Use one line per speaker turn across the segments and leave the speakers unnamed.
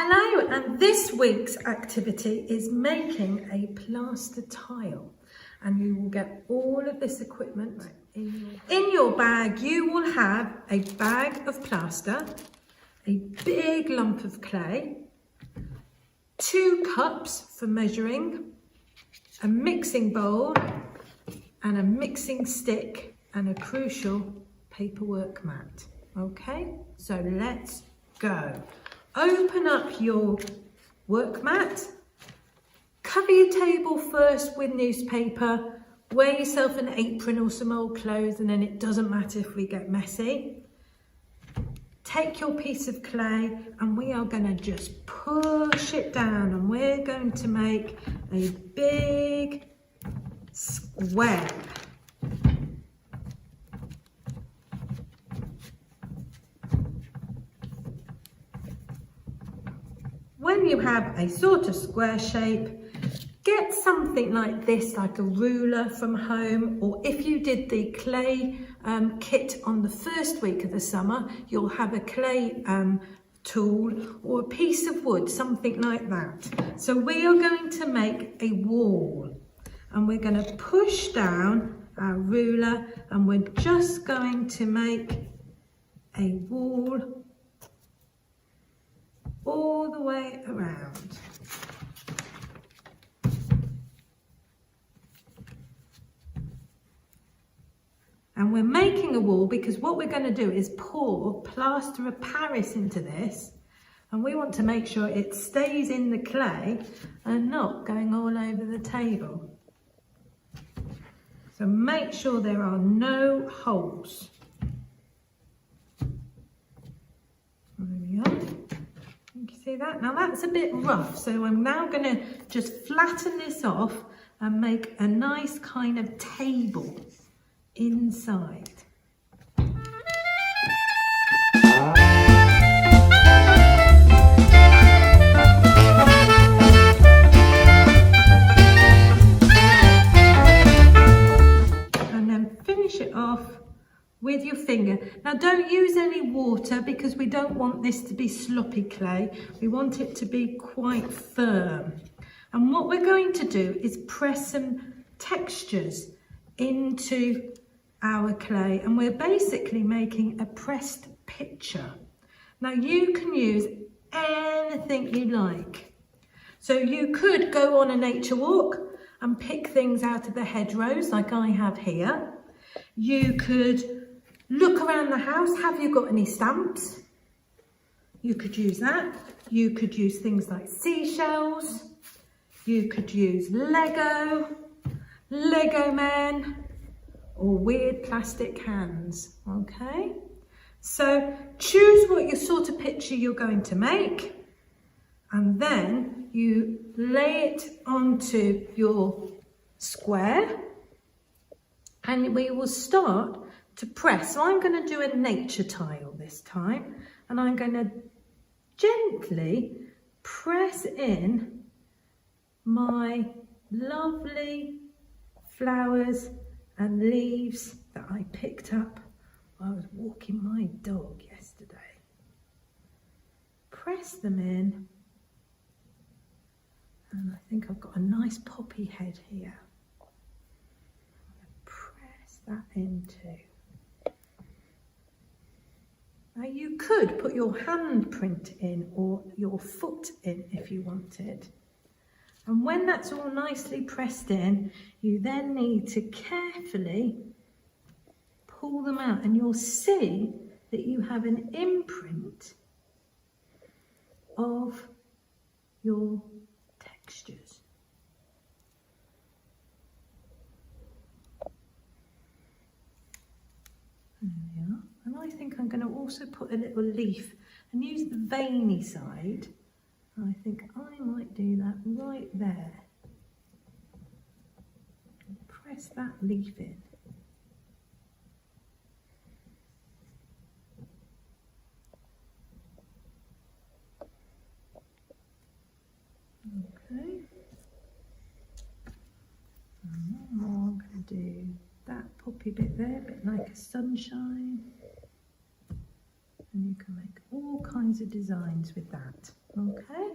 Hello, and this week's activity is making a plaster tile, and you will get all of this equipment in your bag. You will have a bag of plaster, a big lump of clay, 2 cups for measuring, a mixing bowl and a mixing stick, and a crucial paperwork mat. Okay, so let's go. Open up your work mat, cover your table first with newspaper, wear yourself an apron or some old clothes, and then it doesn't matter if we get messy. Take your piece of clay and we are going to just push it down, and we're going to make a big square. When you have a sort of square shape, get something like this, like a ruler from home, or if you did the clay kit on the first week of the summer, you'll have a clay tool or a piece of wood, something like that. So we are going to make a wall, and we're going to push down our ruler, and we're just going to make a wall all the way around. And we're making a wall because what we're going to do is pour plaster of Paris into this, and we want to make sure it stays in the clay and not going all over the table. So make sure there are no holes. There we are. You can see that? Now that's a bit rough, so I'm now going to just flatten this off and make a nice kind of table inside. And then finish it off with your finger. Now don't use any water because we don't want this to be sloppy clay. We want it to be quite firm. And what we're going to do is press some textures into our clay, and we're basically making a pressed picture. Now you can use anything you like. So you could go on a nature walk and pick things out of the hedgerows like I have here. You could look around the house. Have you got any stamps? You could use that. You could use things like seashells. You could use Lego men, or weird plastic cans. Okay? So choose what your sort of picture you're going to make, and then you lay it onto your square, and we will start to press. So I'm going to do a nature tile this time, and I'm going to gently press in my lovely flowers and leaves that I picked up while I was walking my dog yesterday. Press them in, and I think I've got a nice poppy head here. Press that in too. Now you could put your handprint in or your foot in if you wanted. And when that's all nicely pressed in, you then need to carefully pull them out, and you'll see that you have an imprint of your textures. There we are. And I think I'm going to also put a little leaf and use the veiny side. I think I might do that right there. Press that leaf in. Okay. And one more, I'm going to do that poppy bit there, a bit like a sunshine. And you can make all kinds of designs with that. Okay,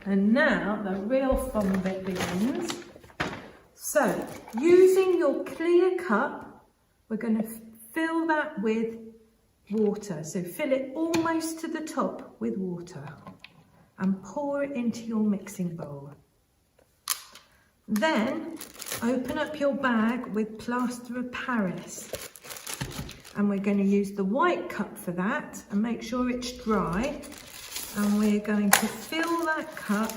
and now the real fun bit begins. So, using your clear cup, we're going to fill that with water. So fill it almost to the top with water and pour it into your mixing bowl. Then open up your bag with plaster of Paris. And we're going to use the white cup for that and make sure it's dry. And we're going to fill that cup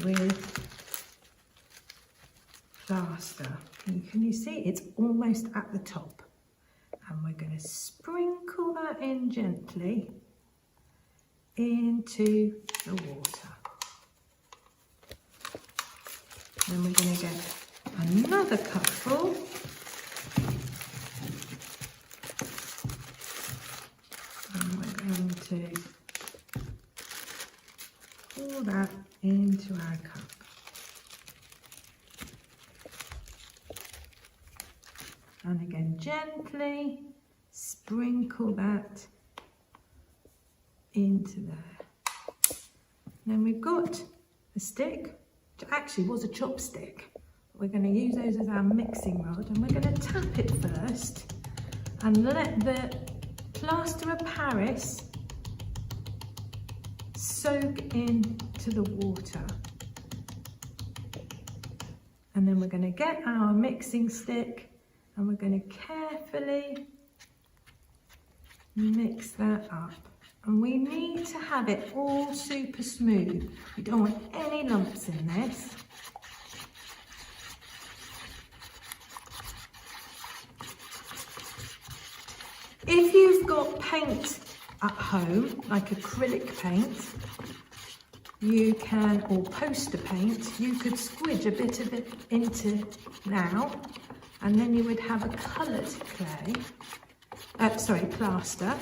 with plaster. And can you see it's almost at the top? And we're going to sprinkle that in gently into the water. Then we're going to get another cupful. And we're going to pour that into our cup. And again, gently sprinkle that into there. Then we've got a stick, which actually was a chopstick. We're going to use those as our mixing rod, and we're going to tap it first and let the plaster of Paris soak into the water. And then we're going to get our mixing stick and we're going to carefully mix that up. And we need to have it all super smooth. We don't want any lumps in this. If you've got paint at home, like acrylic paint, you can, or poster paint, you could squidge a bit of it into now, and then you would have a coloured plaster.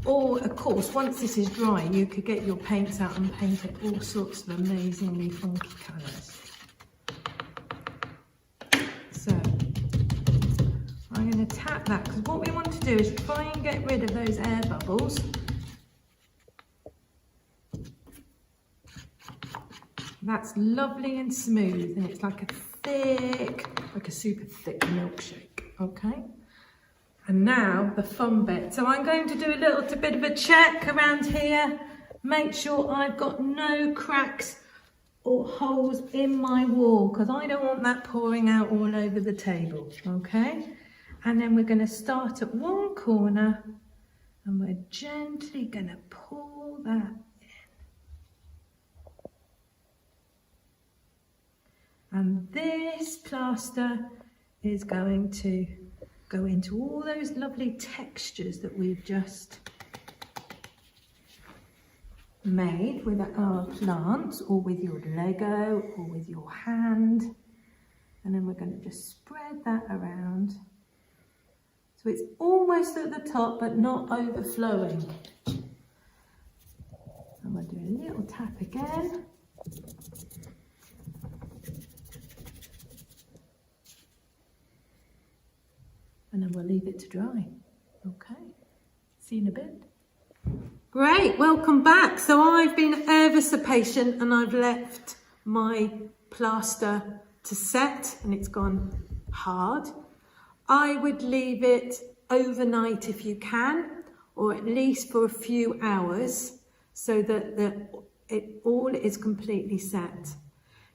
Or, of course, once this is dry, you could get your paints out and paint it all sorts of amazingly funky colours. So, I'm going to tap that, because what we want to do is try and get rid of those air bubbles. That's lovely and smooth, and it's like a super thick milkshake, okay? And now the fun bit. So I'm going to do a little bit of a check around here, make sure I've got no cracks or holes in my wall, because I don't want that pouring out all over the table, okay? And then we're going to start at one corner and we're gently going to pull that in. And this plaster is going to go into all those lovely textures that we've just made with our plants, or with your Lego, or with your hand. And then we're going to just spread that around. So it's almost at the top, but not overflowing. And we'll do a little tap again. And then we'll leave it to dry. Okay, see you in a bit. Great, welcome back. So I've been ever so patient and I've left my plaster to set and it's gone hard. I would leave it overnight if you can, or at least for a few hours, so that it all is completely set.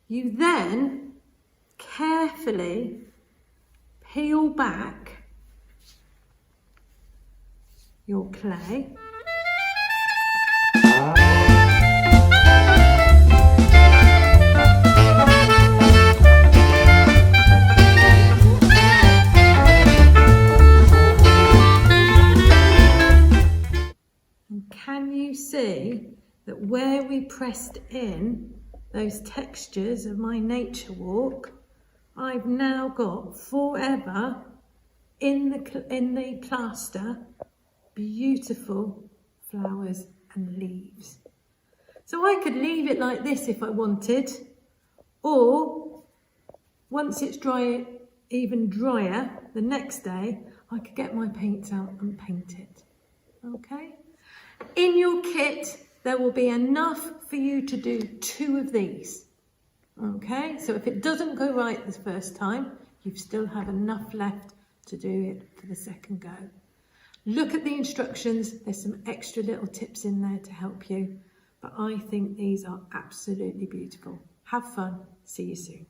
You then carefully peel back your clay. And can you see that where we pressed in those textures of my nature walk, I've now got forever in the plaster beautiful flowers and leaves. So I could leave it like this if I wanted, or once it's dry, even drier, the next day I could get my paints out and paint it. Okay? In your kit, there will be enough for you to do 2 of these. Okay, so if it doesn't go right the first time, you still have enough left to do it for the second go. Look at the instructions, there's some extra little tips in there to help you, but I think these are absolutely beautiful. Have fun, see you soon.